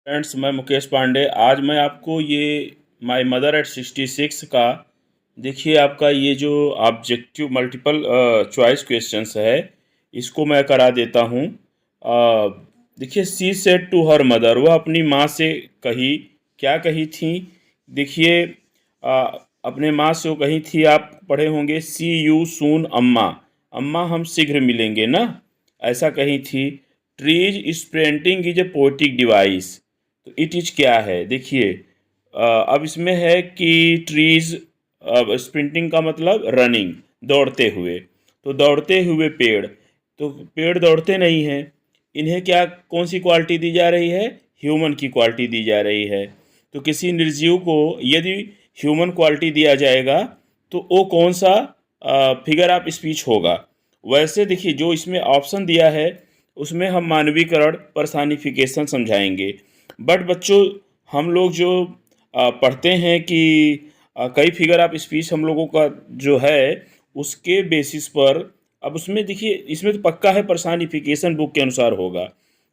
Friends, मैं मुकेश पांडे। आज मैं आपको ये माय मदर एट 66 का देखिए आपका ये जो ऑब्जेक्टिव मल्टीपल चॉइस क्वेश्चंस है, इसको मैं करा देता हूँ। देखिए, she said to her mother, वह अपनी माँ से कही, क्या कही थी? देखिए, अपने माँ से वो कही थी, आप पढ़े होंगे, सी यू सून अम्मा। अम्मा, हम शीघ्र मिलेंगे ना, ऐसा कही थी। Trees sprouting is a poetic device, तो इट इज क्या है? देखिए, अब इसमें है कि ट्रीज, स्प्रिंटिंग का मतलब रनिंग, दौड़ते हुए। तो दौड़ते हुए पेड़, तो पेड़ दौड़ते नहीं हैं। इन्हें क्या, कौन सी क्वालिटी दी जा रही है? ह्यूमन की क्वालिटी दी जा रही है। तो किसी निर्जीव को यदि ह्यूमन क्वालिटी दिया जाएगा तो वो कौन सा फिगर ऑफ स्पीच होगा? वैसे देखिए, जो इसमें ऑप्शन दिया है उसमें हम मानवीकरण, पर्सानिफिकेशन समझाएंगे। बट बच्चों, हम लोग जो पढ़ते हैं कि कई फिगर ऑफ स्पीच हम लोगों का जो है, उसके बेसिस पर, अब उसमें देखिए, इसमें तो पक्का है पर्सानिफिकेशन बुक के अनुसार होगा,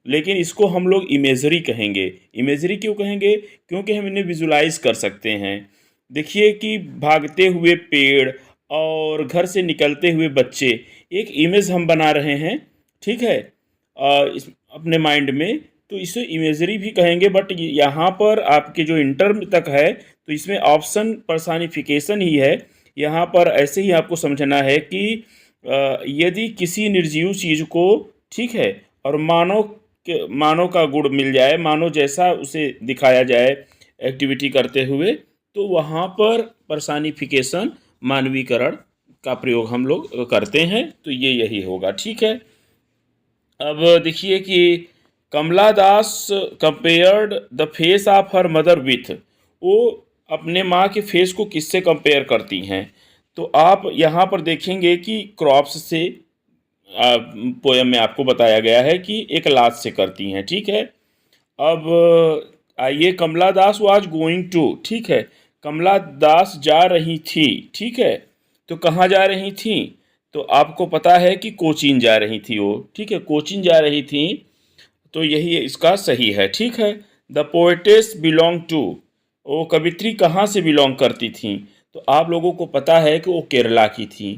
लेकिन इसको हम लोग इमेजरी कहेंगे। इमेजरी क्यों कहेंगे? क्योंकि हम इन्हें विजुलाइज कर सकते हैं। देखिए कि भागते हुए पेड़ और घर से निकलते हुए बच्चे, एक इमेज हम बना रहे हैं, ठीक है, इस अपने माइंड में। तो इसे इमेजरी भी कहेंगे। बट यहाँ पर आपके जो इंटर तक है, तो इसमें ऑप्शन पर्सानिफिकेशन ही है। यहाँ पर ऐसे ही आपको समझना है कि यदि किसी निर्जीव चीज़ को, ठीक है, और मानव का गुण मिल जाए, मानव जैसा उसे दिखाया जाए एक्टिविटी करते हुए, तो वहाँ पर पर्सानिफिकेशन, मानवीकरण का प्रयोग हम लोग करते हैं। तो ये यही होगा, ठीक है। अब देखिए कि Kamala Das compared the face of her mother with, वो अपने माँ के फेस को किससे कंपेयर करती हैं? तो आप यहाँ पर देखेंगे कि क्रॉप्स से, पोयम में आपको बताया गया है कि एक लाश से करती हैं, ठीक है। अब आइए, कमला दास वाज गोइंग टू, ठीक है, कमला दास जा रही थी, ठीक है। तो कहाँ जा रही थी? तो आपको पता है कि कोचीन जा रही थी वो, ठीक है, कोचीन जा रही थी। तो यही इसका सही है, ठीक है। द पोएटेस बिलोंग टू, वो कवित्री कहाँ से बिलोंग करती थी? तो आप लोगों को पता है कि वो केरला की थी।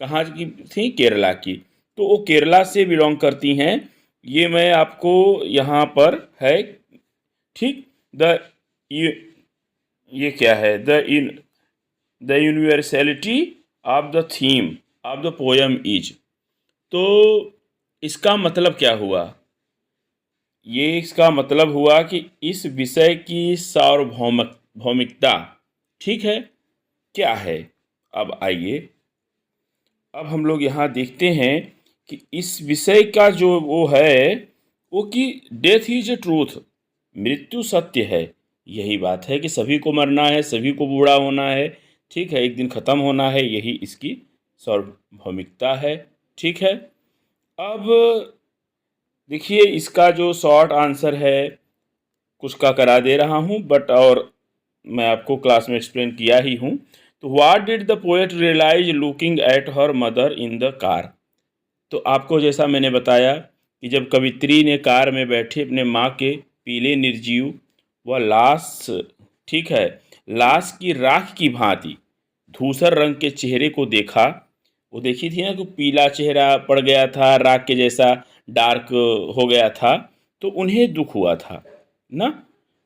कहाँ की थी? केरला की। तो वो केरला से बिलोंग करती हैं। ये मैं आपको यहाँ पर है, ठीक। द ये क्या है? The universality of the theme of the poem is, तो इसका मतलब क्या हुआ? ये इसका मतलब हुआ कि इस विषय की सार्वभौमिकता, ठीक है, क्या है? अब आइए, अब हम लोग यहाँ देखते हैं कि इस विषय का जो वो है, वो कि डेथ इज ए ट्रूथ, मृत्यु सत्य है। यही बात है कि सभी को मरना है, सभी को बूढ़ा होना है, ठीक है, एक दिन ख़त्म होना है, यही इसकी सार्वभौमिकता है, ठीक है। अब देखिए, इसका जो शॉर्ट आंसर है, कुछ का करा दे रहा हूँ, बट और मैं आपको क्लास में एक्सप्लेन किया ही हूँ। तो what did the poet realise looking at her mother in the car? तो आपको जैसा मैंने बताया कि जब कवित्री ने कार में बैठे अपने माँ के पीले निर्जीव व लाश, ठीक है, लाश की राख की भांति धूसर रंग के चेहरे को देखा। वो देखी थी ना कि पीला चेहरा पड़ गया था, राख के जैसा डार्क हो गया था। तो उन्हें दुख हुआ था ना,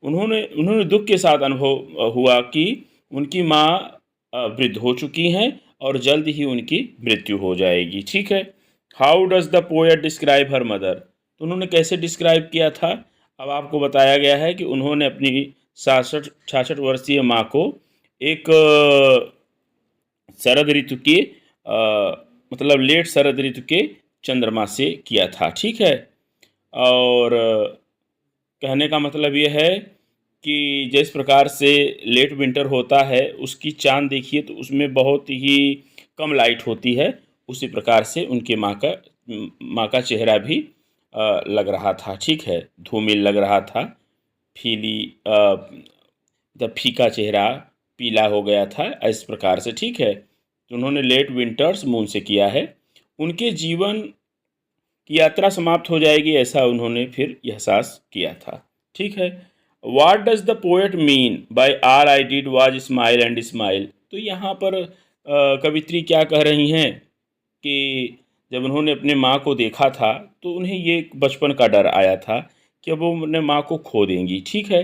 उन्होंने उन्होंने दुख के साथ अनुभव हुआ कि उनकी माँ वृद्ध हो चुकी हैं और जल्द ही उनकी मृत्यु हो जाएगी, ठीक है। How does the poet describe her mother? तो उन्होंने कैसे डिस्क्राइब किया था? अब आपको बताया गया है कि उन्होंने अपनी 66 वर्षीय माँ को एक शरद ऋतु के, मतलब लेट शरद ऋतु के चंद्रमा से किया था, ठीक है। और कहने का मतलब ये है कि जिस प्रकार से लेट विंटर होता है, उसकी चाँद देखिए तो उसमें बहुत ही कम लाइट होती है, उसी प्रकार से उनके माँ का चेहरा भी लग रहा था, ठीक है, धूमिल लग रहा था, फीली, जब फीका चेहरा पीला हो गया था, इस प्रकार से, ठीक है। तो उन्होंने लेट विंटर्स मून से किया है। उनके जीवन की यात्रा समाप्त हो जाएगी, ऐसा उन्होंने फिर एहसास किया था। ठीक है। What does the poet mean by are I did was smile and smile. तो यहाँ पर कवित्री क्या कह रही हैं कि जब उन्होंने अपने माँ को देखा था तो उन्हें ये बचपन का डर आया था कि अब वो अपने माँ को खो देंगी। ठीक है।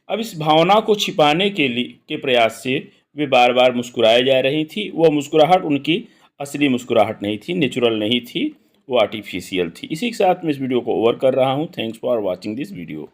अब इस भावना को छिपाने के प्रयास से वे बार बार मुस्कुराए जा रही थी। वह मुस्कुराहट उनकी असली मुस्कुराहट नहीं थी, नेचुरल नहीं थी, वो आर्टिफिशियल थी। इसी के साथ मैं इस वीडियो को ओवर कर रहा हूँ। Thanks for watching this video.